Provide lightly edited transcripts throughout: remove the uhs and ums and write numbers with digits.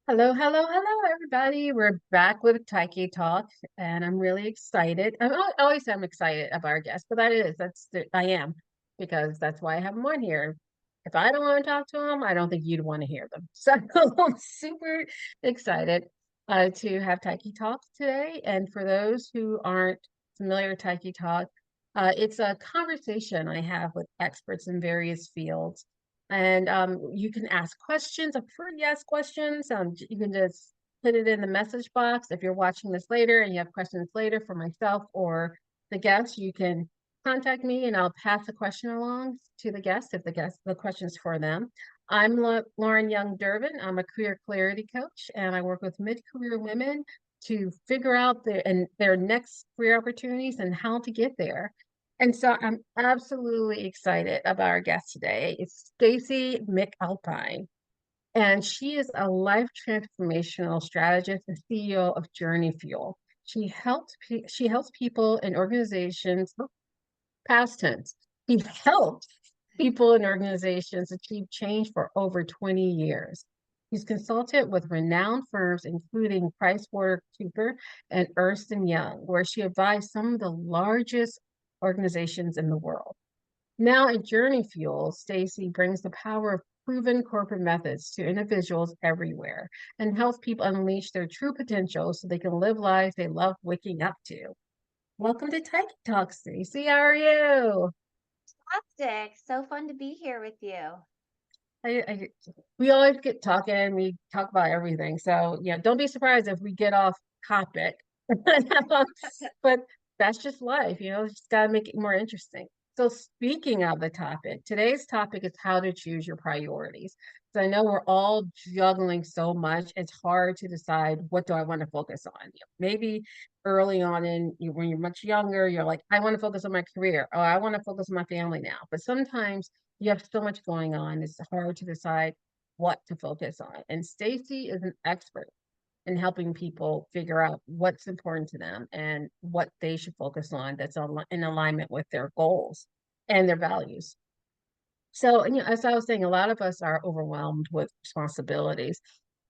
Hello, hello, hello, everybody. We're back with Tyche Talk, and I'm really excited. I always am excited about our guests, but I am, because that's why I have them on here. If I don't want to talk to them, I don't think you'd want to hear them. So I'm super excited to have Tyche Talk today. And for those who aren't familiar with Tyche Talk, it's a conversation I have with experts in various fields, and you can ask questions. I prefer you ask questions. You can just put it in the message box. If you're watching this later and you have questions later for myself or the guest, you can contact me and I'll pass the question along to the guest if the question's for them. I'm Lauren Young Durbin. I'm a career clarity coach, and I work with mid-career women to figure out their next career opportunities and how to get there. And so I'm absolutely excited about our guest today. It's Stacy McAlpine, and she is a life transformational strategist and CEO of Journey Fuel. She helps people and organizations, past tense. She helps people and organizations achieve change for over 20 years. She's consulted with renowned firms, including PricewaterhouseCoopers and Ernst Young, where she advised some of the largest organizations in the world. Now at Journey Fuel, Stacy brings the power of proven corporate methods to individuals everywhere and helps people unleash their true potential so they can live lives they love waking up to. Welcome to Tech Talk, Stacy. How are you? Fantastic. So fun to be here with you. I we always get talking. We talk about everything. So yeah, don't be surprised if we get off topic. But that's just life, just gotta make it more interesting. So speaking of the topic, today's topic is how to choose your priorities. So I know we're all juggling so much, it's hard to decide what do I want to focus on. Maybe early on when you're much younger, you're like, I want to focus on my career, or I want to focus on my family now. But sometimes you have so much going on, it's hard to decide what to focus on. And Stacy is an expert in helping people figure out what's important to them and what they should focus on that's in alignment with their goals and their values. So, as I was saying, a lot of us are overwhelmed with responsibilities.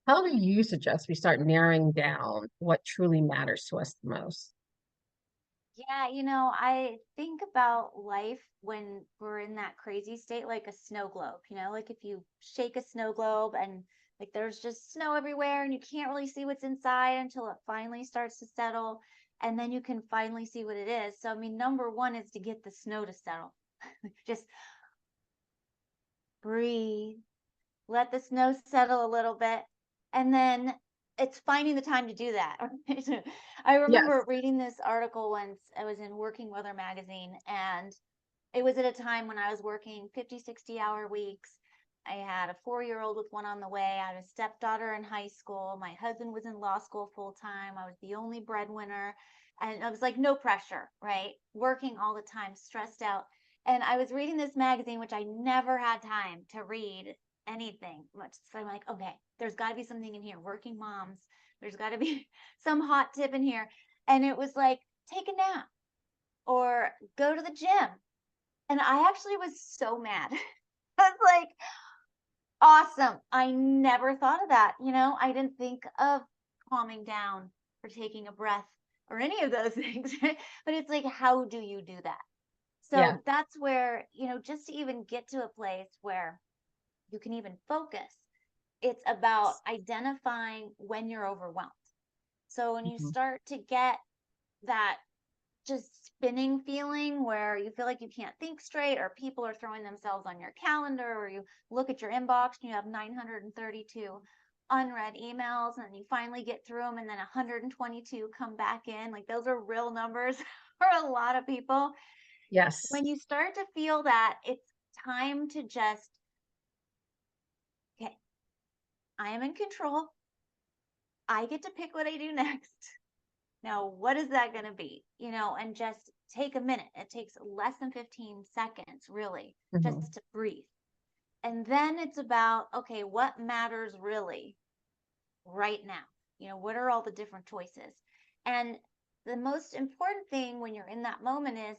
How do you suggest we start narrowing down what truly matters to us the most? Yeah, I think about life when we're in that crazy state, like a snow globe, like if you shake a snow globe and like there's just snow everywhere and you can't really see what's inside until it finally starts to settle. And then you can finally see what it is. So, I mean, number one is to get the snow to settle. Just breathe, let the snow settle a little bit, and then it's finding the time to do that. I Yes. remember reading this article once. I was in Working Weather magazine, and it was at a time when I was working 50, 60-hour weeks. I had a 4-year-old with one on the way. I had a stepdaughter in high school. My husband was in law school full time. I was the only breadwinner. And I was like, no pressure, right? Working all the time, stressed out. And I was reading this magazine, which I never had time to read anything much. So I'm like, okay, there's got to be something in here. Working moms, there's got to be some hot tip in here. And it was like, take a nap or go to the gym. And I actually was so mad. I was like, awesome. I never thought of that. I didn't think of calming down or taking a breath or any of those things. But it's like, how do you do that? Yeah. So that's where, just to even get to a place where you can even focus, it's about identifying when you're overwhelmed. So when you Mhm. start to get that just spinning feeling where you feel like you can't think straight, or people are throwing themselves on your calendar, or you look at your inbox and you have 932 unread emails and you finally get through them and then 122 come back in, like those are real numbers for a lot of people. Yes. When you start to feel that, it's time to just, okay, I am in control. I get to pick what I do next. Now, what is that going to be? And just take a minute. It takes less than 15 seconds, really, Mhm. just to breathe. And then it's about, okay, what matters really right now? What are all the different choices? And the most important thing when you're in that moment is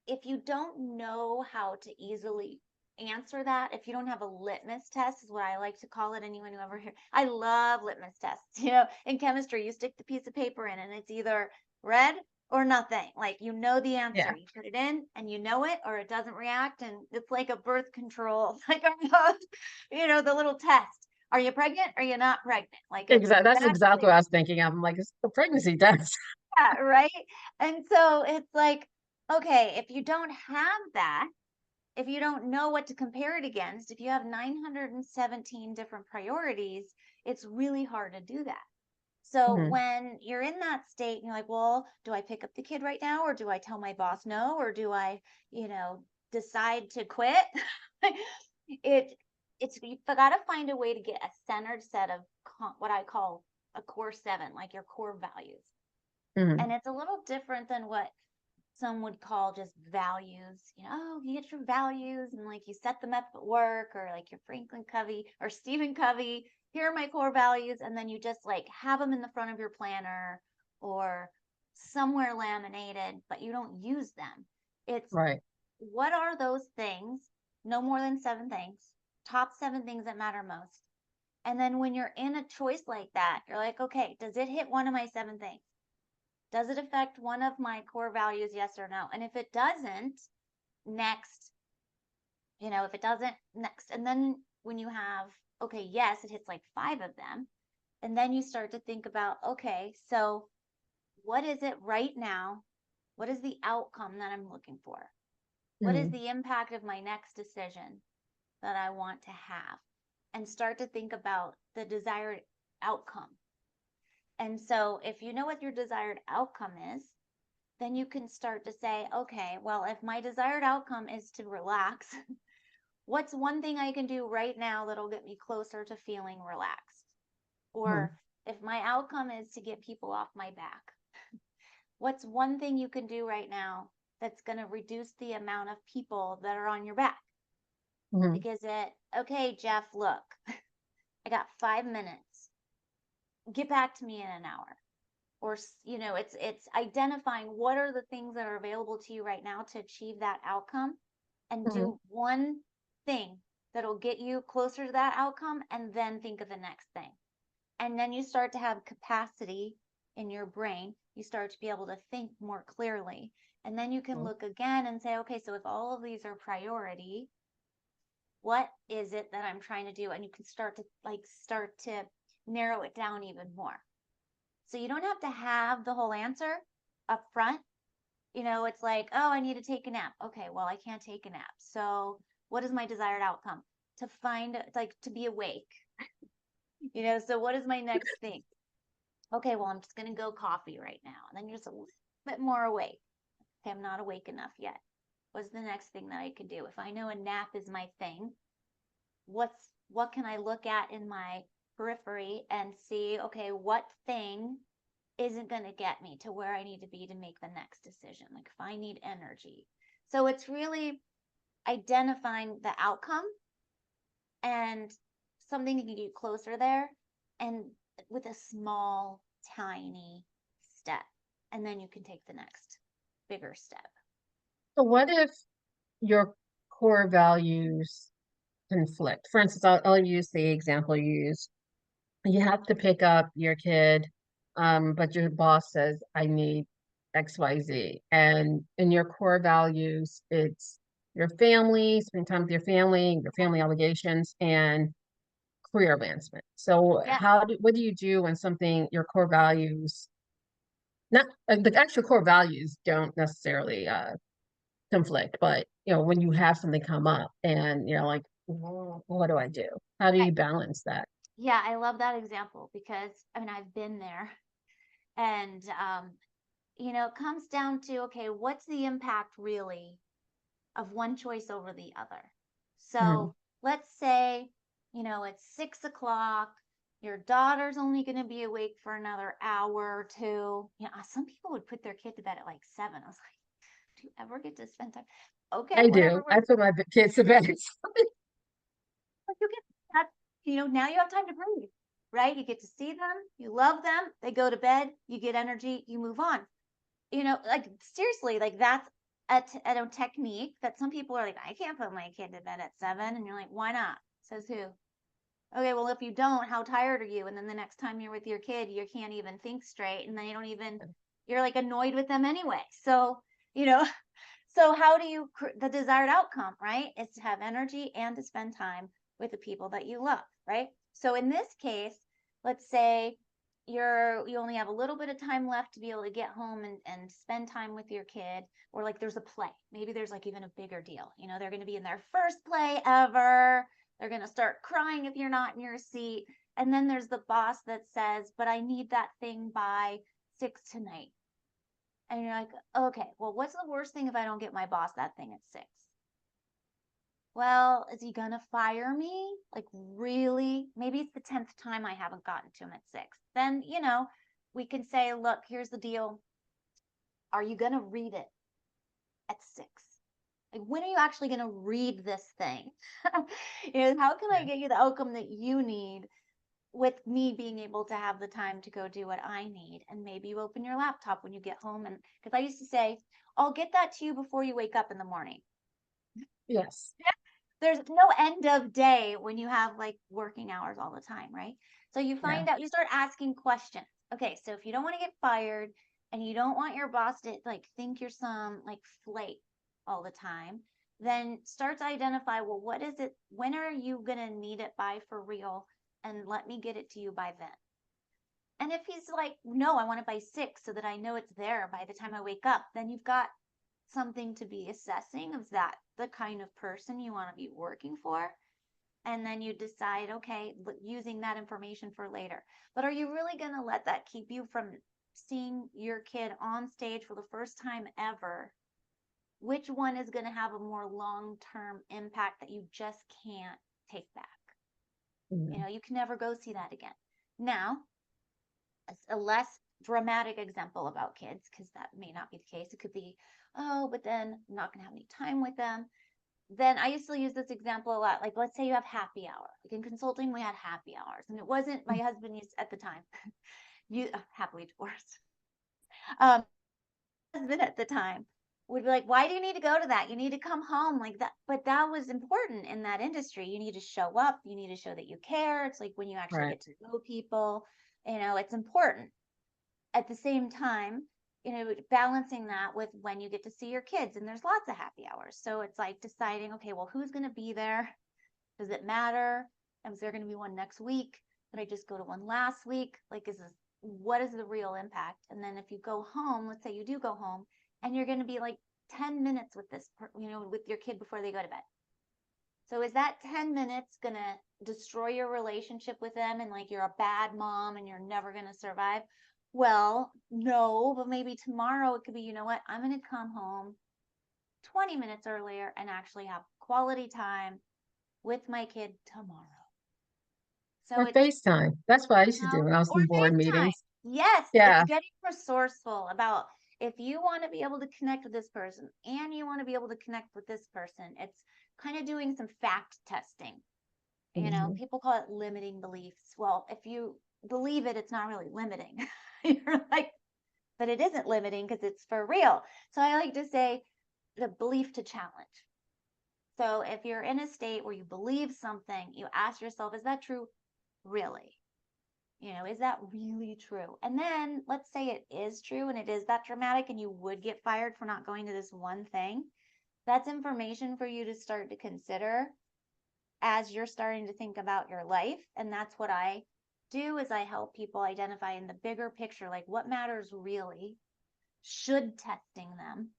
if you don't know how to easily answer that, if you don't have a litmus test, is what I like to call it. Anyone who ever hear, I love litmus tests. In chemistry, you stick the piece of paper in and it's either red or nothing. Like, the answer, Yeah, you put it in and you know it, or it doesn't react. And it's like a birth control, like, the little test. Are you pregnant? Are you not pregnant? Like, it's exactly. That's exactly exactly, what I was thinking of. I'm like, it's the pregnancy test. yeah, right. And so it's like, okay, if you don't have that, if you don't know what to compare it against, if you have 917 different priorities, it's really hard to do that. So Mhm. when you're in that state and you're like, well, do I pick up the kid right now? Or do I tell my boss no? Or do I, decide to quit? it you've got to find a way to get a centered set of what I call a core 7, like your core values. Mhm. And it's a little different than what some would call just values. You get your values and like you set them up at work, or like your Franklin Covey or Stephen Covey. Here are my core values. And then you just like have them in the front of your planner or somewhere laminated, but you don't use them. It's Right. what are those things? No more than 7 things, top 7 things that matter most. And then when you're in a choice like that, you're like, okay, does it hit one of my 7 things? Does it affect one of my core values? Yes or no? And if it doesn't, next. If it doesn't, next. And then when you have, okay, yes, it hits like 5 of them. And then you start to think about, okay, so what is it right now? What is the outcome that I'm looking for? What is Mhm. the impact of my next decision that I want to have? And start to think about the desired outcome. And so if you know what your desired outcome is, then you can start to say, okay, well, if my desired outcome is to relax, what's one thing I can do right now that'll get me closer to feeling relaxed? Mhm. Or if my outcome is to get people off my back, what's one thing you can do right now that's going to reduce the amount of people that are on your back? Mhm. Like, is it, okay, Jeff, look, I got 5 minutes. Get back to me in an hour. Or it's identifying what are the things that are available to you right now to achieve that outcome, and Mhm. do one thing that'll get you closer to that outcome, and then think of the next thing. And then you start to have capacity in your brain. You start to be able to think more clearly, and then you can Mhm. look again and say, okay, so if all of these are priority, what is it that I'm trying to do? And you can start to narrow it down even more. So you don't have to have the whole answer up front. It's like, oh, I need to take a nap. Okay, well, I can't take a nap. So what is my desired outcome? To find, like, to be awake. So what is my next thing? Okay, well, I'm just going to go coffee right now. And then you're just a little bit more awake. Okay, I'm not awake enough yet. What's the next thing that I can do? If I know a nap is my thing, what can I look at in my periphery and see, okay, what thing isn't going to get me to where I need to be to make the next decision? Like, if I need energy. So it's really identifying the outcome and something to get you closer there, and with a small, tiny step. And then you can take the next bigger step. So what if your core values conflict? For instance, I'll use the example you used. You have to pick up your kid, but your boss says, I need XYZ. And in your core values, it's your family, spend time with your family obligations, and career advancement. So Yeah. what do you do when something, your core values, not the actual core values don't necessarily conflict, but when you have something come up and you're like, "Well, what do I do? How do you balance that?" Yeah, I love that example because I mean, I've been there. And it comes down to, okay, what's the impact really of one choice over the other? Mhm. So let's say, it's 6 o'clock, your daughter's only going to be awake for another hour or two. Some people would put their kid to bed at like 7. I was like, do you ever get to spend time? Okay, I whatever. do. I put my kids to bed. But you get that, now you have time to breathe, right? You get to see them, you love them, they go to bed, you get energy, you move on. Like, seriously, like, that's a technique that some people are like, I can't put my kid to bed at 7. And you're like, why not? Says who? Okay, well, if you don't, how tired are you? And then the next time you're with your kid, you can't even think straight. And then you don't even, you're like annoyed with them anyway. So, you know, so how do you, the desired outcome, right? Is to have energy and to spend time with the people that you love, right? So in this case, let's say you only have a little bit of time left to be able to get home and spend time with your kid, or like there's a play. Maybe there's like even a bigger deal. You know, they're going to be in their first play ever. They're going to start crying if you're not in your seat. And then there's the boss that says, but I need that thing by 6 tonight. And you're like, okay, well, what's the worst thing if I don't get my boss that thing at 6? Well, is he going to fire me? Like, really? Maybe it's the 10th time I haven't gotten to him at 6. Then, you know, we can say, look, here's the deal. Are you going to read it at 6? Like, when are you actually going to read this thing? You know, how can I get you the outcome that you need with me being able to have the time to go do what I need? And maybe you open your laptop when you get home. And because I used to say, I'll get that to you before you wake up in the morning. Yes. There's no end of day when you have like working hours all the time, right? So you Yeah. find out, you start asking questions. Okay, so if you don't want to get fired and you don't want your boss to like think you're some like flake all the time, then start to identify, well, what is it? When are you going to need it by for real? And let me get it to you by then. And if he's like, no, I want it by 6 so that I know it's there by the time I wake up, then you've got something to be assessing. Is that the kind of person you want to be working for? And then you decide, okay, using that information for later. But are you really going to let that keep you from seeing your kid on stage for the first time ever? Which one is going to have a more long-term impact that you just can't take back? You know, you can never go see that again. Now, a less dramatic example about kids, because that may not be the case. It could be, oh, but then I'm not going to have any time with them. Then I used to use this example a lot. Like, let's say you have happy hour. Like in consulting, we had happy hours, and it wasn't my husband used at the time. You happily divorced. Husband at the time would be like, why do you need to go to that? You need to come home like that. But that was important in that industry. You need to show up. You need to show that you care. It's like when you actually Right. get to know people, you know, it's important. At the same time, you know, balancing that with when you get to see your kids, and there's lots of happy hours. So it's like deciding, okay, well, who's going to be there? Does it matter? Is there going to be one next week? Did I just go to one last week? Like, what is the real impact? And then if you go home, let's say you do go home and you're going to be like 10 minutes with this, you know, with your kid before they go to bed. So is that 10 minutes going to destroy your relationship with them and like you're a bad mom and you're never going to survive? Well, no, but maybe tomorrow it could be, you know what? I'm going to come home 20 minutes earlier and actually have quality time with my kid tomorrow. So Or it's, FaceTime. That's what I you used to do know, when I was or in board FaceTime. meetings. Yes, it's Yeah. getting resourceful about if you want to be able to connect with this person and you want to be able to connect with this person, it's kind of doing some fact testing. You know, Mhm. people call it limiting beliefs. Well, if you believe it, it's not really limiting. You're like, but it isn't limiting because it's for real. So I like to say the belief to challenge. So if you're in a state where you believe something, you ask yourself, is that true? Really? You know, is that really true? And then let's say it is true and it is that dramatic and you would get fired for not going to this one thing. That's information for you to start to consider as you're starting to think about your life. And that's what I do is I help people identify in the bigger picture, like what matters really, should testing them.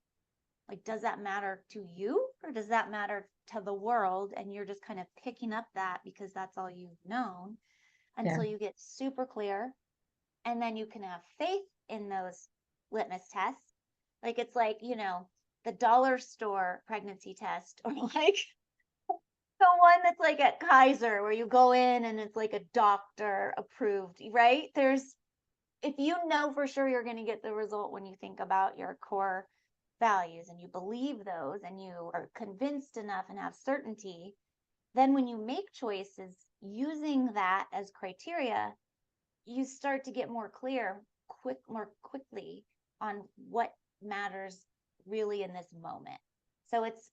Like, does that matter to you or does that matter to the world? And you're just kind of picking up that because that's all you've known Yeah. until you get super clear. And then you can have faith in those litmus tests. Like, it's like, you know, the dollar store pregnancy test, or like the one that's like at Kaiser where you go in and it's like a doctor approved, right? If you know for sure you're going to get the result when you think about your core values and you believe those and you are convinced enough and have certainty, then when you make choices using that as criteria, you start to get more clear more quickly on what matters really in this moment. So it's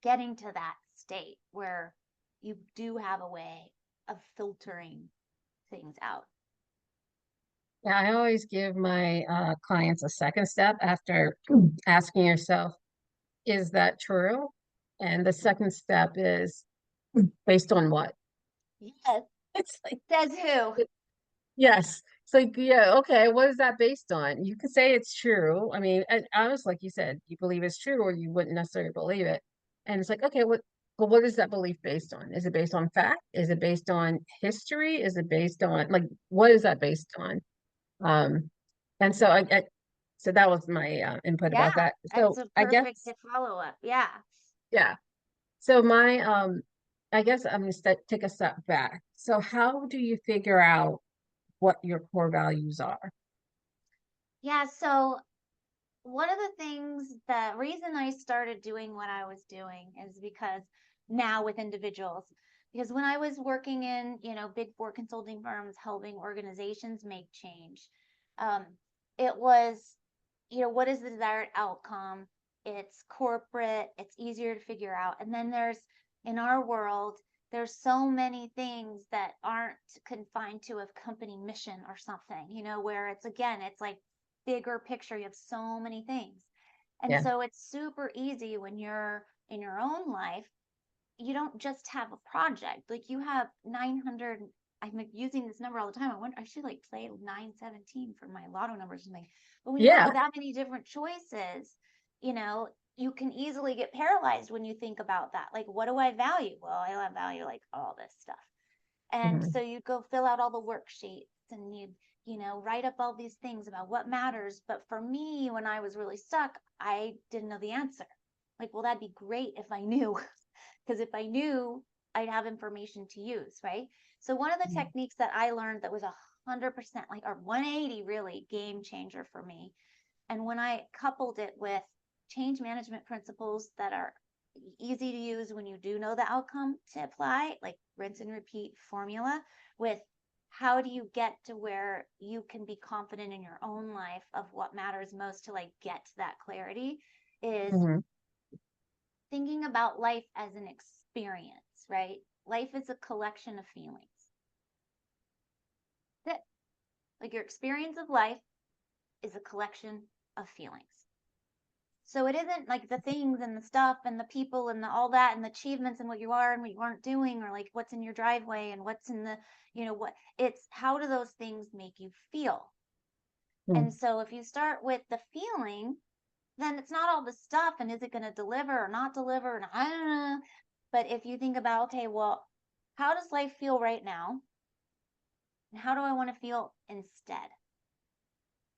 getting to that state where you do have a way of filtering things out. Yeah, I always give my clients a second step after asking yourself, is that true? And the second step is based on what? Yes. It's like, Says who? yes. It's like, yeah, okay, what is that based on? You can say it's true. I mean, and honest, like you said, you believe it's true or you wouldn't necessarily believe it. And it's like, okay, but what is that belief based on? Is it based on fact? Is it based on history? Is it based on like what is that based on? Um, and so so that was my input Yeah, about that. that's So a I guess, perfect follow up. Yeah. yeah. So my I guess I'm gonna take a step back. So how do you figure out what your core values are? Yeah. So one of the things, the reason I started doing what I was doing is because now with individuals, because when I was working in, big four consulting firms, helping organizations make change, um, it was, what is the desired outcome? It's corporate, it's easier to figure out. And then in our world, there's so many things that aren't confined to a company mission or something, where it's like bigger picture. You have so many things. And Yeah. so it's super easy when you're in your own life. You don't just have a project, like you have 900. I'm like using this number all the time. I wonder, I should like play 917 for my lotto numbers or something. But when you Yeah. have that many different choices, you can easily get paralyzed when you think about that. Like, what do I value? Well, I value like all this stuff. And Mhm. so you go fill out all the worksheets and write up all these things about what matters. But for me, when I was really stuck, I didn't know the answer. Like, well, that'd be great if I knew, because if I knew, I'd have information to use, right? So one of the Mhm. techniques that I learned that was 100% like, or 180 really game changer for me. And when I coupled it with change management principles that are easy to use when you do know the outcome to apply, like rinse and repeat formula, with how do you get to where you can be confident in your own life of what matters most to like get to that clarity, is Mhm. thinking about life as an experience, right? Life is a collection of feelings. That like your experience of life is a collection of feelings. So it isn't like the things and the stuff and the people and all that and the achievements and what you are and what you aren't doing, or like what's in your driveway and what's in the, what it's how do those things make you feel? And Mhm. so if you start with the feeling, then it's not all the stuff and is it going to deliver or not deliver? And I don't know. But if you think about, okay, well, how does life feel right now? And how do I want to feel instead?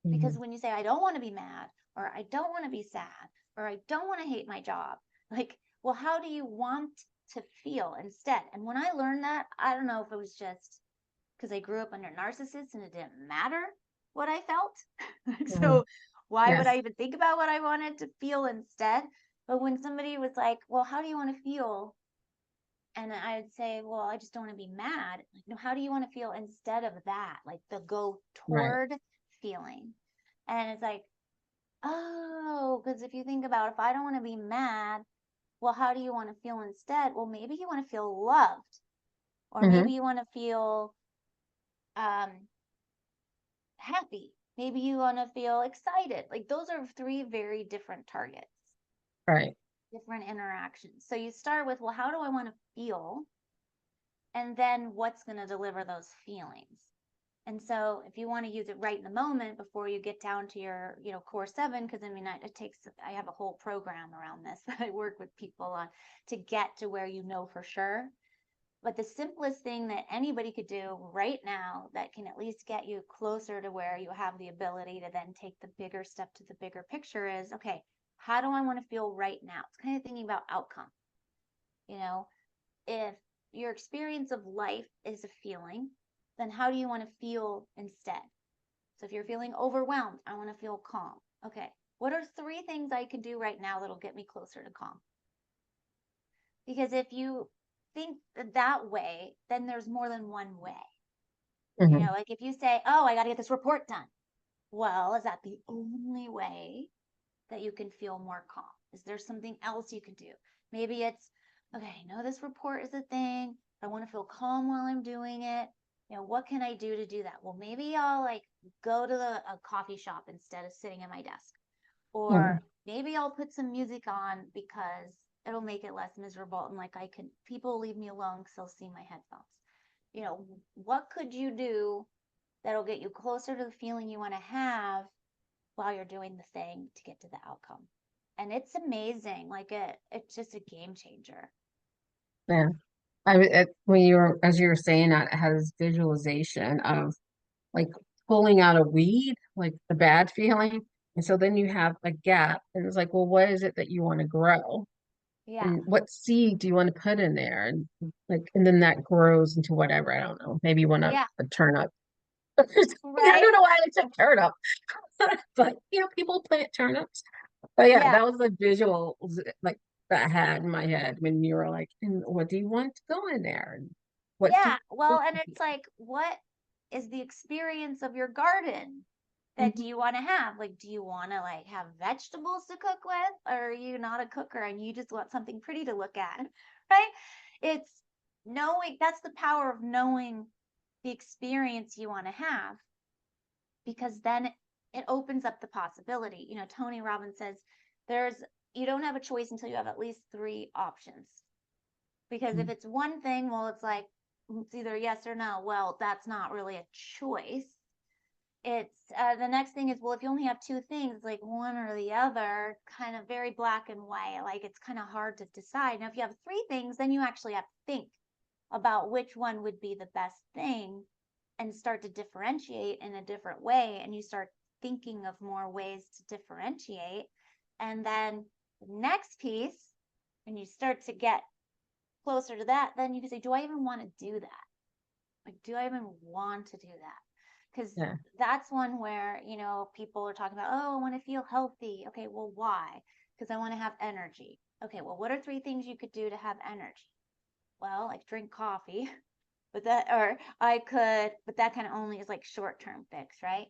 Because Mhm. when you say, I don't want to be mad, or I don't want to be sad, or I don't want to hate my job, like, well, how do you want to feel instead? And when I learned that, I don't know if it was just because I grew up under narcissists and it didn't matter what I felt. Mhm. So why would I Yes. even think about what I wanted to feel instead? But when somebody was like, well, how do you want to feel? And I'd say, well, I just don't want to be mad. Like, no, how do you want to feel instead of that? Like the go Right. toward feeling. And it's like, oh, because if you think about if I don't want to be mad, well, how do you want to feel instead? Well, maybe you want to feel loved, or maybe Hmm. you want to feel um, happy. Maybe you want to feel excited. Like those are three very different targets, Right. different interactions. So you start with, well, how do I want to feel? And then what's going to deliver those feelings? And so if you want to use it right in the moment before you get down to your, core seven, because I mean, I have a whole program around this that I work with people on to get to where you know for sure. But the simplest thing that anybody could do right now that can at least get you closer to where you have the ability to then take the bigger step to the bigger picture is, okay, how do I want to feel right now? It's kind of thinking about outcome. You know, if your experience of life is a feeling, then how do you want to feel instead? So if you're feeling overwhelmed, I want to feel calm. Okay, what are three things I can do right now that'll get me closer to calm? Because if you think that way, then there's more than one way. Hmm. Like if you say, oh, I got to get this report done. Well, is that the only way? that you can feel more calm? Is there something else you can do? Maybe it's, okay, I know this report is a thing. I want to feel calm while I'm doing it. What can I do to do that? Well, maybe I'll like go to a coffee shop instead of sitting at my desk. Mm. Or maybe I'll put some music on because it'll make it less miserable. And like people leave me alone because they'll see my headphones. What could you do that'll get you closer to the feeling you want to have while you're doing the thing to get to the outcome? And it's amazing. Like it's just a game changer. Yeah. As you were saying that, it has visualization of like pulling out a weed, like the bad feeling. And so then you have a gap, and it's like, well, what is it that you want to grow? Yeah. And what seed do you want to put in there? And like, and then that grows into whatever. I don't know. Maybe you want Yeah. a turnip. I Right. don't know why I said turnip, but people plant turnips. But yeah, Yeah. that was the visual like that I had in my head when you were like, and what do you want to go in there? And what do Yeah. Well, and it's like, what is the experience of your garden that do Mhm. you want to have? Like, do you want to like have vegetables to cook with, or are you not a cooker and you just want something pretty to look at? Right? It's knowing, that's the power of knowing the experience you want to have, because then it opens up the possibility. Tony Robbins says there's you don't have a choice until you have at least three options. Because if it's one thing, well, it's like it's either yes or no. Well, that's not really a choice. It's the next thing is, well, if you only have two things, like one or the other, kind of very black and white. Like it's kind of hard to decide. Now, if you have three things, then you actually have to think about which one would be the best thing and start to differentiate in a different way. And you start thinking of more ways to differentiate. And then the next piece, when you start to get closer to that, then you can say, do I even want to do that? Like, do I even want to do that? Because Yeah, that's one where, people are talking about, oh, I want to feel healthy. Okay, well, why? Because I want to have energy. Okay, well, what are three things you could do to have energy? Well, like drink coffee, but that kind of only is like short term fix, right?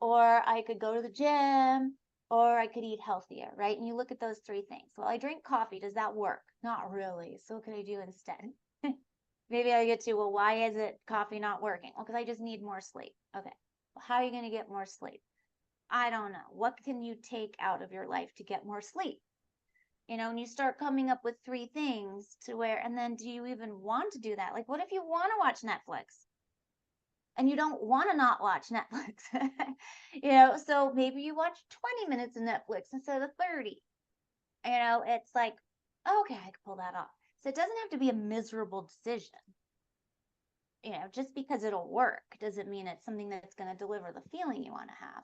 Or I could go to the gym, or I could eat healthier, right? And you look at those three things. Well, I drink coffee. Does that work? Not really. So what could I do instead? Maybe I get to, well, why is it coffee not working? Well, because I just need more sleep. Okay. Well, how are you going to get more sleep? I don't know. What can you take out of your life to get more sleep? And you start coming up with three things to where, and then do you even want to do that? Like, what if you want to watch Netflix and you don't want to not watch Netflix? So maybe you watch 20 minutes of Netflix instead of 30. It's like, okay, I can pull that off. So it doesn't have to be a miserable decision. Just because it'll work doesn't mean it's something that's going to deliver the feeling you want to have.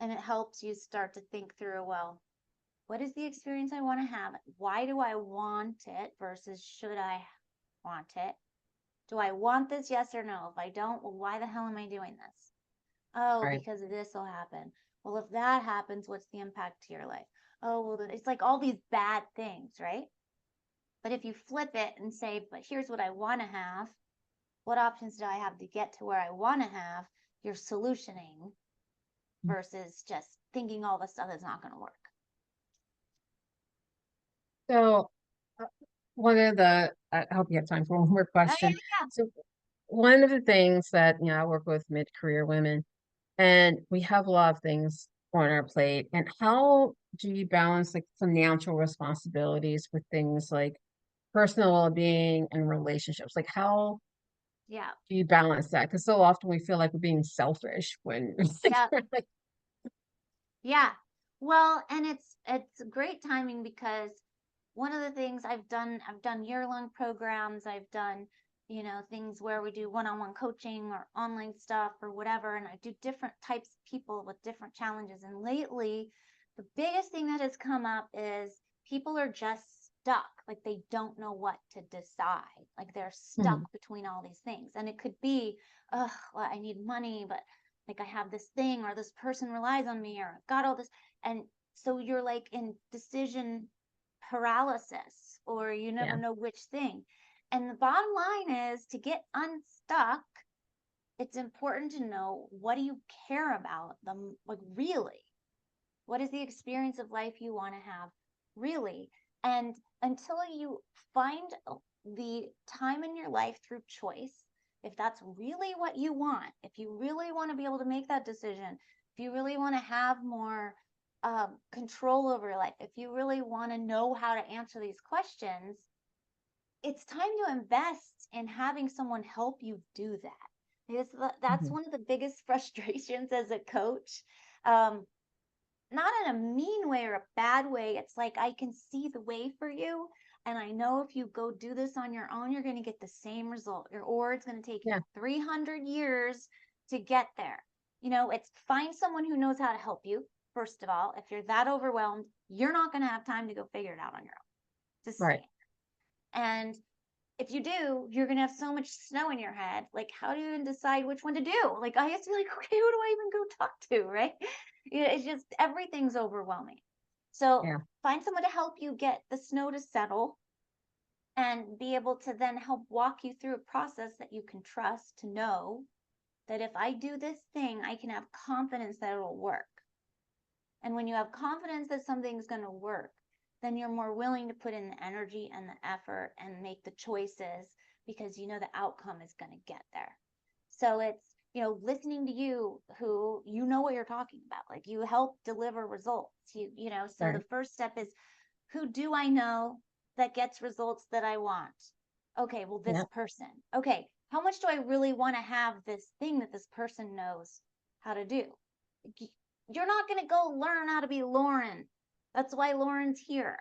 And it helps you start to think through, well, what is the experience I want to have? Why do I want it versus should I want it? Do I want this? Yes or no? If I don't, well, why the hell am I doing this? Oh, right. because this will happen. Well, if that happens, what's the impact to your life? Oh, well, it's like all these bad things, right? But if you flip it and say, but here's what I want to have, what options do I have to get to where I want to have? You're solutioning versus just thinking all the stuff that's not going to work. So I hope you have time for one more Oh, yeah, question. yeah. So one of the things that, I work with mid-career women, and we have a lot of things on our plate. And how do you balance like financial responsibilities with things like personal well-being and relationships? Like how Yeah. do you balance that? Because so often we feel like we're being selfish when Yeah. we're like, Yeah. Well, and it's great timing because one of the things I've done year-long programs, I've done, things where we do one-on-one coaching or online stuff or whatever, and I do different types of people with different challenges. And lately, the biggest thing that has come up is people are just stuck, like they don't know what to decide. Like they're stuck Mhm. between all these things. And it could be, oh, well, I need money, but like I have this thing or this person relies on me or I've got all this. And so you're like in decision paralysis or you never Yeah, know which thing. And the bottom line is to get unstuck, it's important to know what do you care about them like really. What is the experience of life you want to have, really? And until you find the time in your life through choice, if that's really what you want, if you really want to be able to make that decision, if you really want to have more control over your life, if you really want to know how to answer these questions, it's time to invest in having someone help you do that. Because that's Mhm. one of the biggest frustrations as a coach. Um, Not in a mean way or a bad way. It's like, I can see the way for you. And I know if you go do this on your own, you're going to get the same result, or it's going to take you Yeah, 300 years to get there. It's find someone who knows how to help you. First of all, if you're that overwhelmed, you're not going to have time to go figure it out on your own. Just right. saying. And if you do, you're going to have so much snow in your head. Like, how do you even decide which one to do? Like, I used to be like, okay, who do I even go talk to? Right. It's just everything's overwhelming. So Yeah, find someone to help you get the snow to settle and be able to then help walk you through a process that you can trust, to know that if I do this thing, I can have confidence that it'll work. And when you have confidence that something's going to work, then you're more willing to put in the energy and the effort and make the choices, because you know the outcome is going to get there. So it's, listening to you, who know what you're talking about. Like, you help deliver results. So the right. first step is, who do I know that gets results that I want? Okay, well, this Yeah, person. Okay, how much do I really want to have this thing that this person knows how to do? You're not going to go learn how to be Lauren. That's why Lauren's here.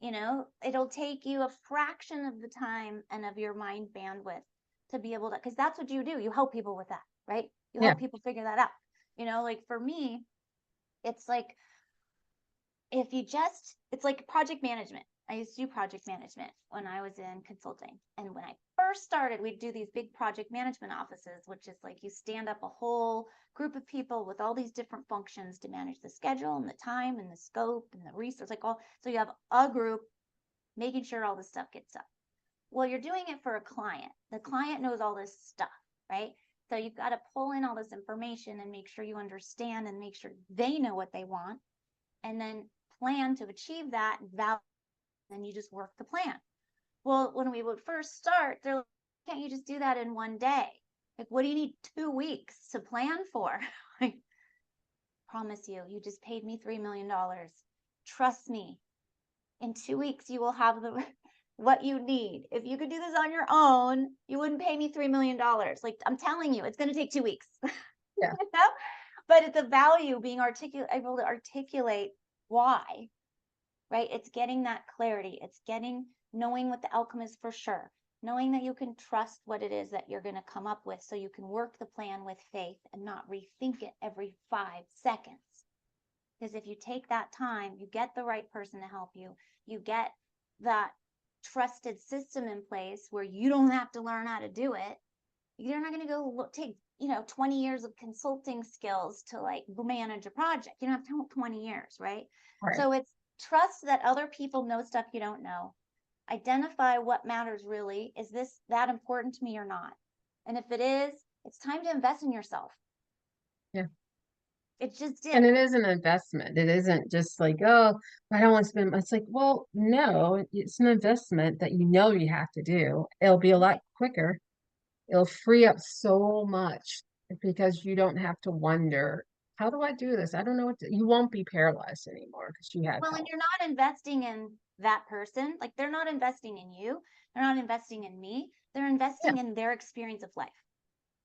It'll take you a fraction of the time and of your mind bandwidth to be able to, because that's what you do. You help people with that, right? You yeah. help people figure that out. Like for me, it's like, it's like project management. I used to do project management when I was in consulting. And when I first started, we'd do these big project management offices, which is like, you stand up a whole group of people with all these different functions to manage the schedule and the time and the scope and the resource, like all. So you have a group making sure all this stuff gets done. Well, you're doing it for a client. The client knows all this stuff, right? So you've got to pull in all this information and make sure you understand and make sure they know what they want, and then plan to achieve that value. Then you just work the plan. Well, when we would first start, they're like, can't you just do that in one day? Like, what do you need 2 weeks to plan for? I promise you, you just paid me $3 million. Trust me, in 2 weeks, you will have the what you need. If you could do this on your own, you wouldn't pay me $3 million. Like, I'm telling you, it's going to take 2 weeks. Yeah, But it's a value being able to articulate why. Right? It's getting that clarity. It's knowing what the outcome is for sure, knowing that you can trust what it is that you're going to come up with, so you can work the plan with faith and not rethink it every 5 seconds. Because if you take that time, you get the right person to help you, you get that trusted system in place where you don't have to learn how to do it. You're not going to go take 20 years of consulting skills to like manage a project. You don't have 20 years, right? right. So it's trust that other people know stuff you don't know. Identify what matters really. Is this that important to me or not? And if it is, it's time to invest in yourself. Yeah. It just And is. it is an investment. It isn't just like, oh, I don't want to spend. It's like, well, no, it's an investment that you know you have to do. It'll be a lot Right. quicker. It'll free up so much because you don't have to wonder, how do I do this? I don't know what to, you won't be paralyzed anymore because you have Well, and help. you're not investing in that person. Like, they're not investing in you. They're not investing in me. They're Yeah, investing in their experience of life.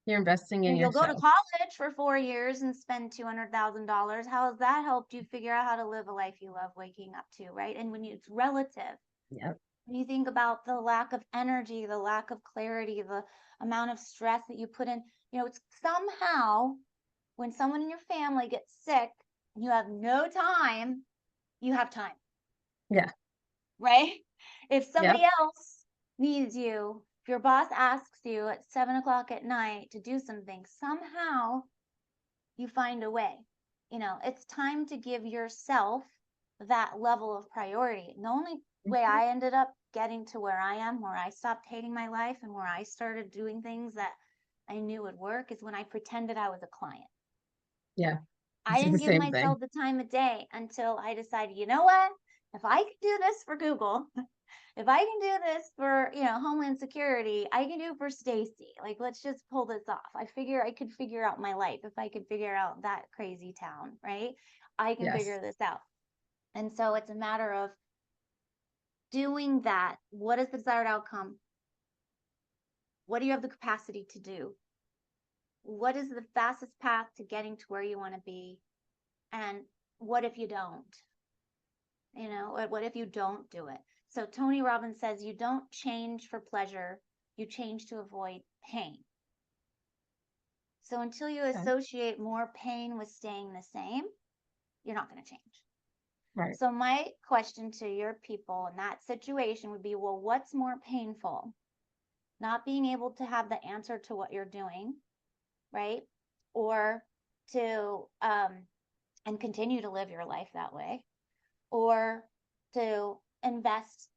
you're investing in You'll go to yourself. college for 4 years and spend $200,000. How has that helped you figure out how to live a life you love waking up to, right? And it's relative. Yep. When you think about the lack of energy, the lack of clarity, the amount of stress that you put in, it's somehow, when someone in your family gets sick and you have no time, you have time, Yeah. right? If somebody Yep. else needs you, if your boss asks you at 7 o'clock at night to do something, somehow you find a way. It's time to give yourself that level of priority. And the only way Mhm. I ended up getting to where I am, where I stopped hating my life and where I started doing things that I knew would work, is when I pretended I was a client. Yeah. I This is the didn't give same thing. myself the time of day until I decided, you know what? If I can do this for Google, if I can do this for, Homeland Security, I can do it for Stacy. Like, let's just pull this off. I figure I could figure out my life if I could figure out that crazy town, right? I can Yes. figure this out. And so it's a matter of doing that. What is the desired outcome? What do you have the capacity to do? What is the fastest path to getting to where you want to be? And what if you don't? What if you don't do it? So Tony Robbins says you don't change for pleasure, you change to avoid pain. So until you Okay. associate more pain with staying the same, you're not going to change. Right. So my question to your people in that situation would be, well, what's more painful? Not being able to have the answer to what you're doing, right? Or to and continue to live your life that way, or to invest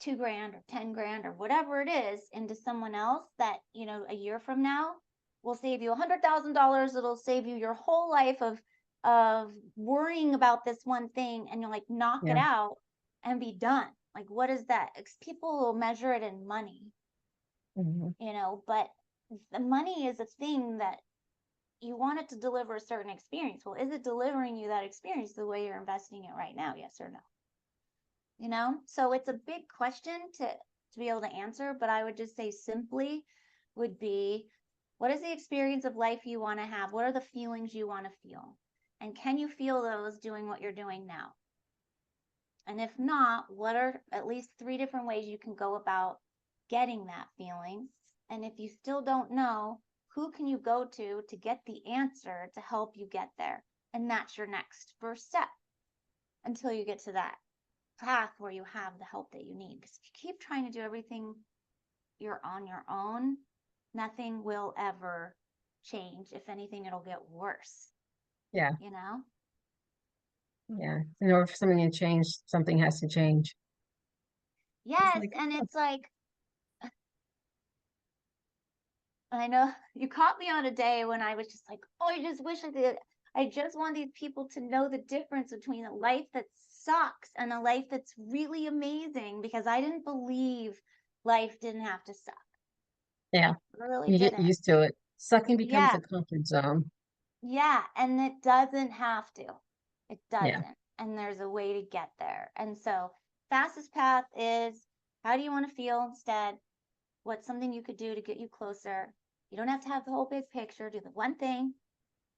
$2,000 or 10 grand or whatever it is into someone else that, a year from now will save you $100,000. It'll save you your whole life of worrying about this one thing, and you'll like knock it Yeah. out and be done. Like, what is that? People will measure it in money, Mhm. but the money is a thing that you want it to deliver a certain experience. Well, is it delivering you that experience the way you're investing it right now? Yes or no? So it's a big question to be able to answer, but I would just say simply would be, what is the experience of life you want to have? What are the feelings you want to feel? And can you feel those doing what you're doing now? And if not, what are at least 3 different ways you can go about getting that feeling? And if you still don't know, who can you go to get the answer to help you get there? And that's your next first step until you get to that path where you have the help that you need. Because if you keep trying to do everything you're on your own, nothing will ever change. If anything, it'll get worse, Yeah. you know? Yeah. In order for something to change, something has to change. It's Yes, like, and oh, it's like, I know you caught me on a day when I was just like, oh, I just wish I did. I just want these people to know the difference between a life that sucks and a life that's really amazing, because I didn't believe life didn't have to suck. yeah, I really you get didn't. used to it. Sucking becomes Yeah, a comfort zone. yeah, and it doesn't have to. It Yeah. doesn't. And there's a way to get there. And so, fastest path is, how do you want to feel instead? What's something you could do to get you closer? You don't have to have the whole big picture. Do the one thing.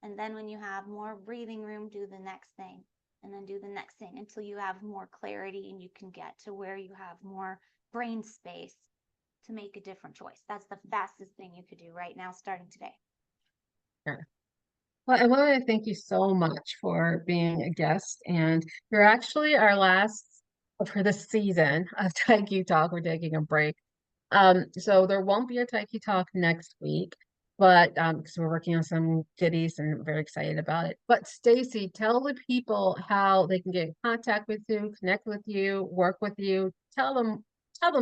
And then when you have more breathing room, do the next thing. And then do the next thing until you have more clarity and you can get to where you have more brain space to make a different choice. That's the fastest thing you could do right now, starting today. Yeah. Well, I want to thank you so much for being a guest. And you're actually our last for this season of Tyche Talk. We're taking a break. So there won't be a Tyche Talk next week, but because we're working on some goodies and I'm very excited about it. But Stacy, tell the people how they can get in contact with you, connect with you, work with you. Tell them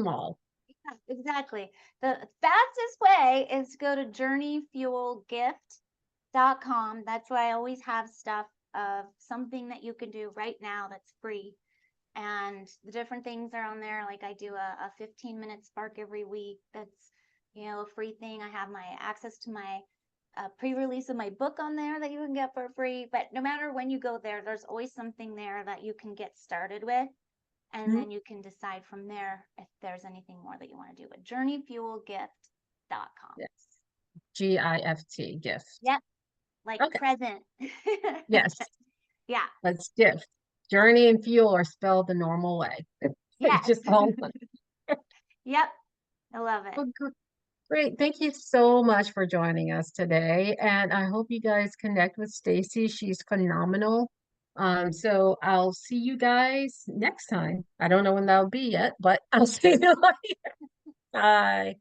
all. Yeah, exactly. The fastest way is to go to journeyfuelgift.com. That's where I always have stuff of something that you can do right now that's free. And the different things are on there. Like, I do a 15-minute spark every week. That's, a free thing. I have my access to my pre-release of my book on there that you can get for free. But no matter when you go there, there's always something there that you can get started with. And Mhm. then you can decide from there if there's anything more that you want to do. But journeyfuelgift.com. Yes. GIFT gift. Yep, like Okay. present. Yes. Yeah, Let's gift. Journey and fuel are spelled the normal way. It's yes. just all Yep, I love it. well, great. Thank you so much for joining us today. And I hope you guys connect with Stacy. She's phenomenal. So I'll see you guys next time. I don't know when that'll be yet, but I'll see you later. Bye.